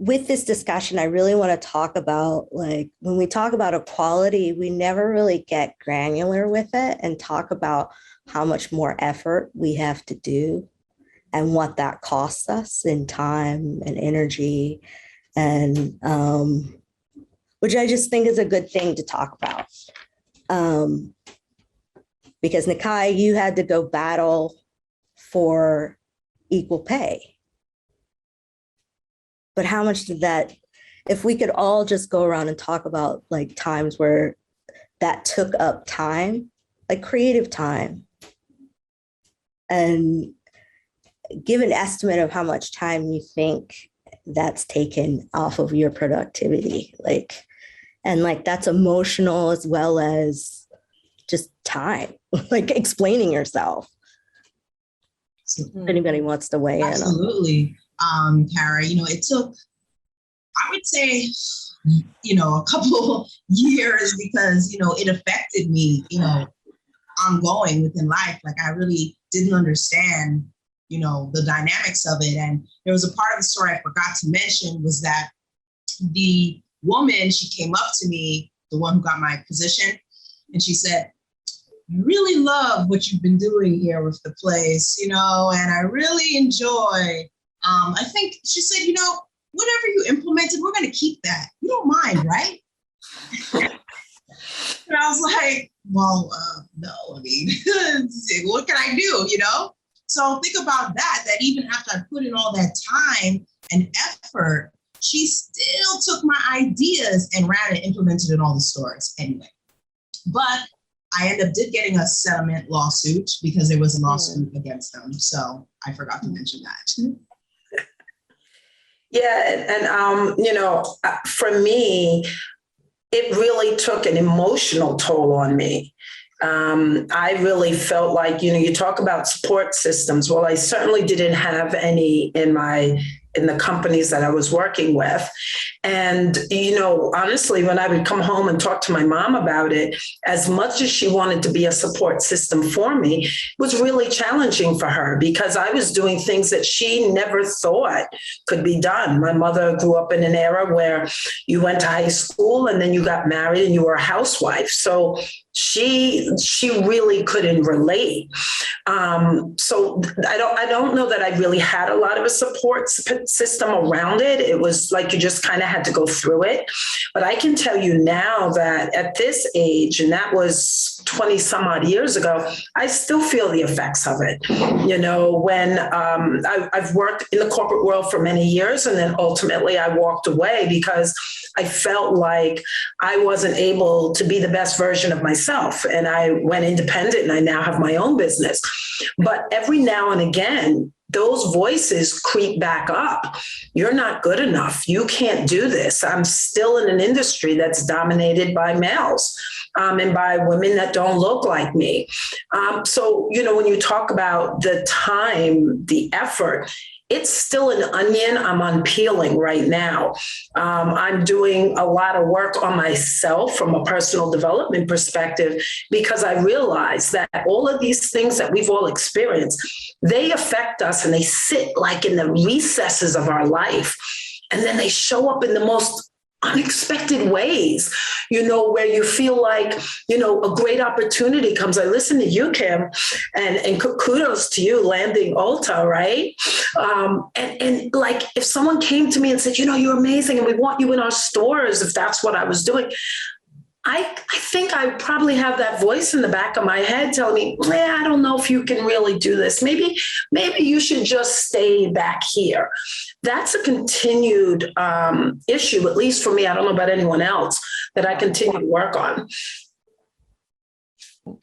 with this discussion, I really want to talk about, like, when we talk about equality, we never really get granular with it and talk about how much more effort we have to do and what that costs us in time and energy, and which I just think is a good thing to talk about. Because Nikai, you had to go battle for equal pay. But how much did that, if we could all just go around and talk about like times where that took up time, like creative time, and give an estimate of how much time you think that's taken off of your productivity, like, and like that's emotional as well as just time, like explaining yourself. So if anybody wants to weigh in. Absolutely. Kara, it took, I would say, a couple years because, it affected me, ongoing within life. Like I really didn't understand, the dynamics of it. And there was a part of the story I forgot to mention was that the woman, she came up to me, the one who got my position, and she said, "I really love what you've been doing here with the place, and I really enjoy, I think," she said, "whatever you implemented, we're going to keep that. You don't mind, right?" And I was like, well, no, I mean, what can I do, So think about that even after I put in all that time and effort, she still took my ideas and ran and implemented it in all the stores anyway. But I did getting a settlement lawsuit because there was a lawsuit against them. So I forgot to mention that. Yeah. And for me, it really took an emotional toll on me. I really felt like, you talk about support systems. Well, I certainly didn't have any in the companies that I was working with. And, honestly, when I would come home and talk to my mom about it, as much as she wanted to be a support system for me, it was really challenging for her because I was doing things that she never thought could be done. My mother grew up in an era where you went to high school and then you got married and you were a housewife. So she really couldn't relate. So I don't know that I really had a lot of a support system around it. It was like you just kind of had to go through it. But I can tell you now that at this age, and that was 20 some odd years ago, I still feel the effects of it. When I've worked in the corporate world for many years, and then ultimately I walked away because I felt like I wasn't able to be the best version of myself. And I went independent and I now have my own business. But every now and again, those voices creep back up. You're not good enough. You can't do this. I'm still in an industry that's dominated by males and by women that don't look like me. So, when you talk about the time, the effort, it's still an onion I'm unpeeling right now. I'm doing a lot of work on myself from a personal development perspective because I realize that all of these things that we've all experienced, they affect us and they sit like in the recesses of our life. And then they show up in the most unexpected ways, where you feel like, a great opportunity comes. I listen to you, Kim, and kudos to you landing Ulta, right? And like if someone came to me and said, you're amazing and we want you in our stores, if that's what I was doing, I think I probably have that voice in the back of my head telling me, I don't know if you can really do this. Maybe you should just stay back here. That's a continued issue, at least for me. I don't know about anyone else, that I continue to work on.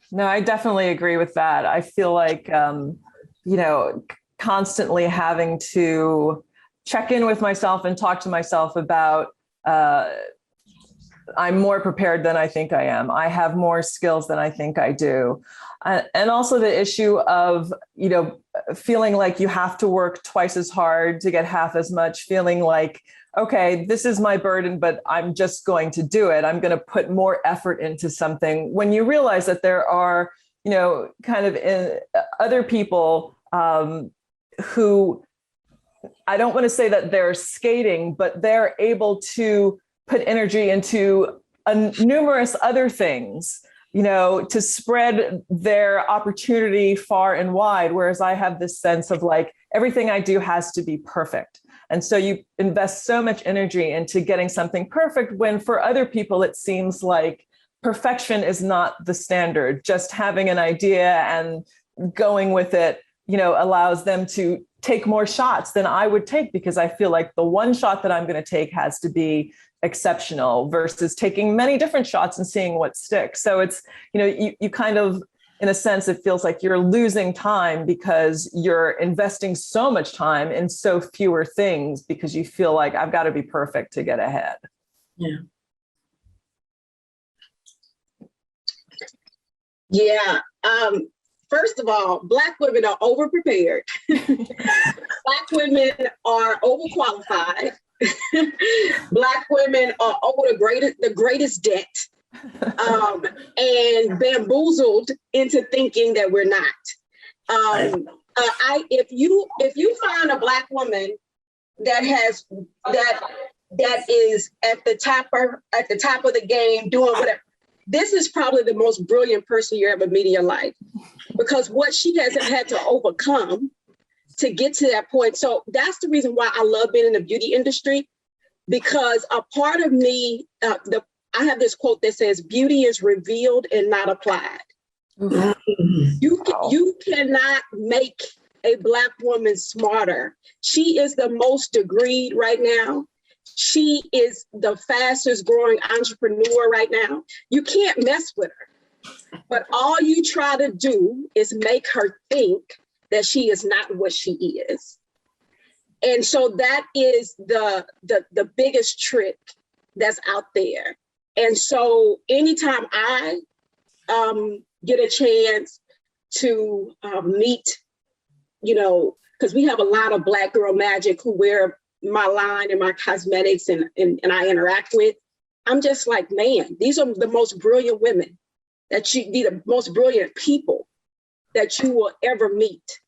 No, I definitely agree with that. I feel like, constantly having to check in with myself and talk to myself about, I'm more prepared than I think I am. I have more skills than I think I do. And also the issue of, feeling like you have to work twice as hard to get half as much, feeling like, okay, this is my burden, but I'm just going to do it. I'm going to put more effort into something when you realize that there are, kind of other people who I don't want to say that they're skating, but they're able to put energy into numerous other things, to spread their opportunity far and wide. Whereas I have this sense of like, everything I do has to be perfect. And so you invest so much energy into getting something perfect when for other people, it seems like perfection is not the standard. Just having an idea and going with it, allows them to take more shots than I would take, because I feel like the one shot that I'm going to take has to be exceptional versus taking many different shots and seeing what sticks. So it's, you kind of, in a sense, it feels like you're losing time because you're investing so much time in so fewer things because you feel like I've got to be perfect to get ahead. Yeah. Yeah. First of all, Black women are overprepared. Black women are overqualified. Black women are over the greatest debt, and bamboozled into thinking that we're not. If you find a Black woman that is at the top of the game doing whatever, this is probably the most brilliant person you ever meet in your life, because what she hasn't had to overcome to get to that point. So that's the reason why I love being in the beauty industry, because a part of me, I have this quote that says, beauty is revealed and not applied. Mm-hmm. You cannot make a Black woman smarter. She is the most degreed right now. She is the fastest growing entrepreneur right now. You can't mess with her. But all you try to do is make her think that she is not what she is. And so that is the biggest trick that's out there. And so anytime I get a chance to meet, because we have a lot of Black girl magic who wear my line and my cosmetics and I interact with, I'm just like, man, these are the most brilliant women the most brilliant people that you will ever meet,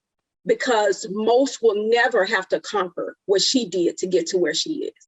because most will never have to conquer what she did to get to where she is.